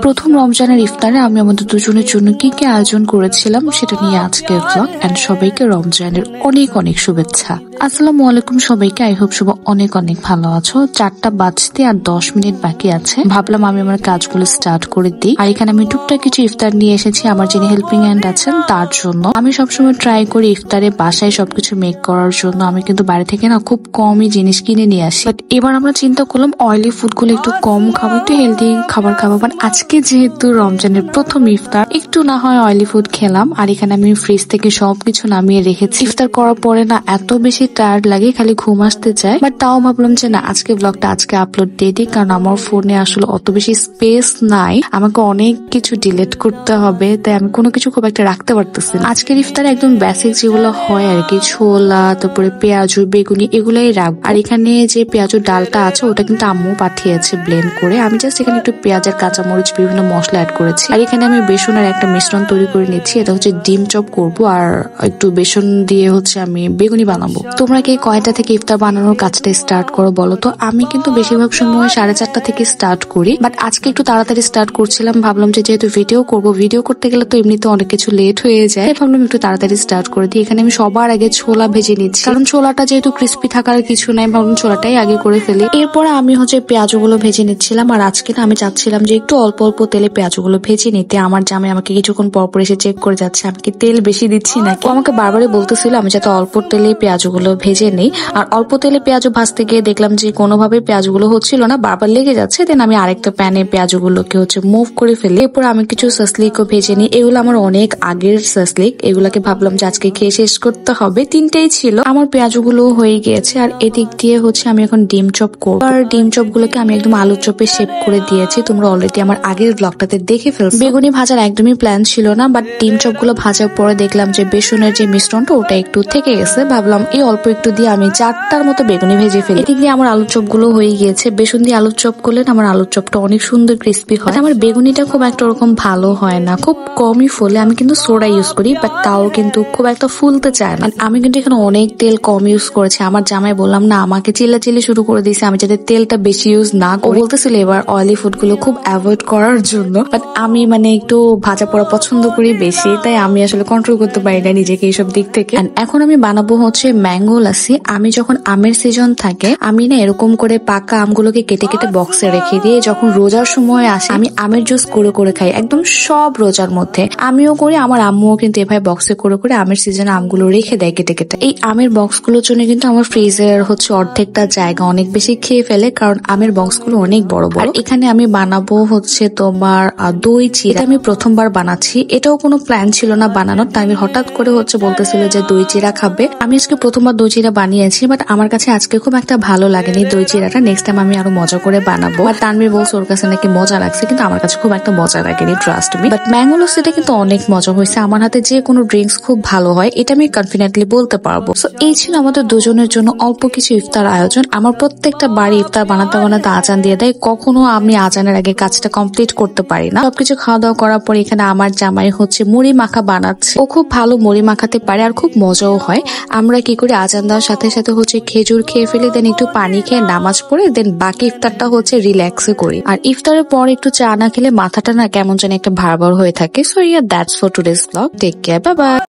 প্রথম রমজানের ইফতারে আমি আমাদের দুজনের জন্য কি কি আয়োজন করেছিলাম সেটা নিয়ে আজকের ব্লগ এন্ড সবাইকে রমজানের অনেক অনেক শুভেচ্ছা। আসসালামু আলাইকুম সবাইকে, আই হোপ সবাই অনেক অনেক ভালো আছো। 4টা বাজতে আর 10 মিনিট বাকি আছে, ভাবলাম আমি আমার কাজগুলো স্টার্ট করে দিই। আর এখানে আমি টুকটাক কিছু ইফতার নিয়ে এসেছি আমার যিনি হেল্পিং হ্যান্ড আছেন তার জন্য। আমি সবসময় ট্রাই করি ইফতারে বাসায় সবকিছু মেক করার জন্য। আমি কিন্তু বাইরে থেকে না খুব কমই জিনিস কিনে নিয়ে আসি, বাট এবার আমরা চিন্তা করলাম অয়েলি ফুড গুলো একটু কম খাবো, একটু হেলদি খাবার খাবো। বাট আজকে যেহেতু রমজানের প্রথম ইফতার, একটু না হয় অয়েলি ফুড খেলাম। আর এখানে আমি ফ্রিজ থেকে সবকিছু নামিয়ে রেখেছি। ইফতার করার পরে না এত বেশি টায়ার্ড লাগে, খালি ঘুম আসতে চায়। বাট তাও ভাবলাম যে না, আজকে ব্লগটা আজকে আপলোড দিয়ে দিই, কারণ আমার ফোনে আসলে অত বেশি স্পেস নাই, আমাকে অনেক কিছু ডিলিট করতে হবে, তাই আমি কোনো কিছু খুব একটা রাখতে পারতেছি না। আজকের ইফতারে একদম বেসিক যেগুলো হয় আর কি, ছোলা, তারপরে পেঁয়াজু, বেগুনি, এগুলাই রাখবো। আর এখানে যে পেঁয়াজুর ডালটা আছে ওটা কিন্তু আম্মু পাঠিয়েছে ব্লেন্ড করে। আমি জাস্ট এখানে একটু পেঁয়াজ আর কাঁচামরিচ বিভিন্ন মশলা অ্যাড করেছি। আর এখানে আমি বেসনের একটা মিশ্রণ তৈরি করে নিচ্ছি। এটা হচ্ছে ডিম চপ করবো, আর একটু বেসন দিয়ে হচ্ছে আমি বেগুনি বানাবো। তোমরা কি কয়টা থেকে ইফতার বানানোর কাজটা স্টার্ট করো বলো তো? আমি কিন্তু বেশিরভাগ সময় 4:30 থেকে স্টার্ট করি, বাট আজকে একটু তাড়াতাড়ি স্টার্ট করছিলাম। ভাবলাম যে যেহেতু ভিডিও করবো, ভিডিও করতে গেলে তো এমনিতে অনেক কিছু লেট হয়ে যায়, ভাবলাম একটু তাড়াতাড়ি স্টার্ট করে দিই। এখানে আমি সবার আগে ছোলা ভেজে নিচ্ছি, কারণ ছোলাটা যেহেতু ক্রিস্পি থাকার কিছু নাই, ভাবলাম ছোলাটাই আগে করে ফেলি। এরপরে আমি হচ্ছে পেঁয়াজগুলো ভেজে নিচ্ছিলাম। আর আজকে না আমি চাচ্ছিলাম যে একটু অল্প অল্প তেলে পেঁয়াজগুলো ভেজে নিতে। আমার জামাই আমাকে কিছুক্ষণ পর এসে চেক করে যাচ্ছে আমি কি তেল বেশি দিচ্ছি নাকি। ও আমাকে বারবারই বলতেছিল আমি যাতে অল্প তেলে পেঁয়াজগুলো ভেজে নেই। আর অল্প তেলে পেঁয়াজ ভাজতে গিয়ে দেখলাম যে কোনোভাবে পেঁয়াজগুলো হচ্ছিল না, বারবার লেগে যাচ্ছে। দেন আমি আরেকটা প্যানে পেঁয়াজগুলোকে হচ্ছে মুভ করে ফেলি। এরপর আমি কিছু সাসলিকও ভেজে নিই। এগুলো আমার অনেক আগের সাসলিক, এগুলাকে ভাবলাম যে আজকে খেয়ে শেষ করতে হবে। 3টেই ছিল। আমার পেঁয়াজগুলো হয়ে গিয়েছে। আর এদিক দিয়ে হচ্ছে আমি এখন ডিম চপ করবো। আর ডিম চপ গুলোকে আমি একদম আলু চপে শেপ করে দিয়েছি, তোমরা অলরেডি আমার আগের ব্লগটাতে দেখে ফেলছো। বেগুনি ভাজার একদমই প্ল্যান ছিল না, বাট ডিম চপ গুলো ভাজার পরে দেখলাম যে বেসনের যে মিশ্রণটা ওটা একটু থেকে গেছে। ভাবলাম এই অল্প একটু দিয়ে আমি 4টার মতো বেগুনি ভেজে ফেলি। এদিক দিয়ে আমার আলু চপ গুলো হয়ে গিয়েছে। বেসন দিয়ে আলু চপ করলে আমার আলু চপটা অনেক সুন্দর ক্রিস্পি হয়। আমার বেগুনিটা খুব একটা ওরকম ভালো হয় না, খুব কমই ফোলে। আমি কিন্তু সোডা ইউজ করি, বাট তাও কিন্তু খুব একটা ফুলতে চায় না। আমি কিন্তু এখানে অনেক তেল কম ইউজ করেছি। আমার জামাই বললাম না, আমাকে চিল্লাচিল্লি শুরু করে দিয়েছে আমি যাতে তেলটা বেশি ইউজ না করি। বলতেছিল এবার অয়েলি ফুড গুলো খুব অ্যাভয়েড করার জন্য, বাট আমি মানে একটু ভাজা পোড়া পছন্দ করি বেশি, তাই আমি আসলে কন্ট্রোল করতে পারি না নিজেকে এইসব দিক থেকে। এখন আমি বানাবো হচ্ছে ম্যাঙ্গো লাসি। আমি যখন আমের সিজন থাকে, আমি না এরকম করে পাকা আমগুলোকে কেটে কেটে বক্সে রেখে দিয়ে যখন রোজার সময় আসে আমি আমের জুস করে করে খাই, একদম সব রোজার মধ্যে। আমিও করি, আমার আম্মুও কিন্তু এভাবে বক্সে করে করে আমের সিজনে আমগুলো রেখে দেয় কেটে কেটে। এই আমের বক্স গুলোর জন্য কিন্তু আমার ফ্রিজের হচ্ছে অর্ধেকটা জায়গা অনেক বেশি খেয়ে ফেলে, কারণ আমের বক্স গুলো অনেক বড় বড়। আর এখানে আমি বানাবো হচ্ছে তোমার দই চিড়া। আমি প্রথমবার বানাচ্ছি, এটাও কোনো প্ল্যান ছিল না বানানোর। তাই আমি হঠাৎ করে হচ্ছে বলতেছিল যে দই চিড়া খাবে। আমি আজকে প্রথমবার দই চিড়া বানিয়েছি, বাট আমার কাছে আজকে খুব একটা ভালো লাগেনি দই চিড়াটা। নেক্সট টাইম আমি আরো মজা করে বানাবো। আর তানভীর বলছে ওর কাছে নাকি মজা লাগছে, কিন্তু আমার কাছে খুব একটা মজা লাগেনি, ট্রাস্ট মি। বাট ম্যাঙ্গো লস্যিটা কিন্তু অনেক মজা হয়েছে। আমার হাতে যে কোনো ড্রিঙ্কস খুব ভালো হয়, এটা আমি কনফিডেন্টলি বলতে পারবো। সো এই ছিল আমাদের দুজনের জন্য অল্প কিছু ইফতার আয়োজন। আমার প্রত্যেকটা বাড়ি ইফতার বানাতে বানাতে আজান দিয়ে দেয়, কখনো আমি আজানের আগে কাজটা কমপ্লিট করতে পারি না। সবকিছু খাওয়া দাওয়া করার পর এখানে আমার জামাই হচ্ছে মুড়ি মাখা বানাচ্ছে। ও খুব ভালো মুড়ি মাখাতে পারে আর খুব মজাও হয়। আমরা কি করি, আজান দেওয়ার সাথে সাথে হচ্ছে খেজুর খেয়ে ফেলি, দেন একটু পানি খেয়ে নামাজ পড়ে দেন বাকি ইফতারটা হচ্ছে রিল্যাক্সে করি। আর ইফতারের পর একটু চা না খেলে মাথাটা না কেমন জানি একটা ভার ভার হয়ে থাকে। So yeah, that's for today's blog. Take care, bye by.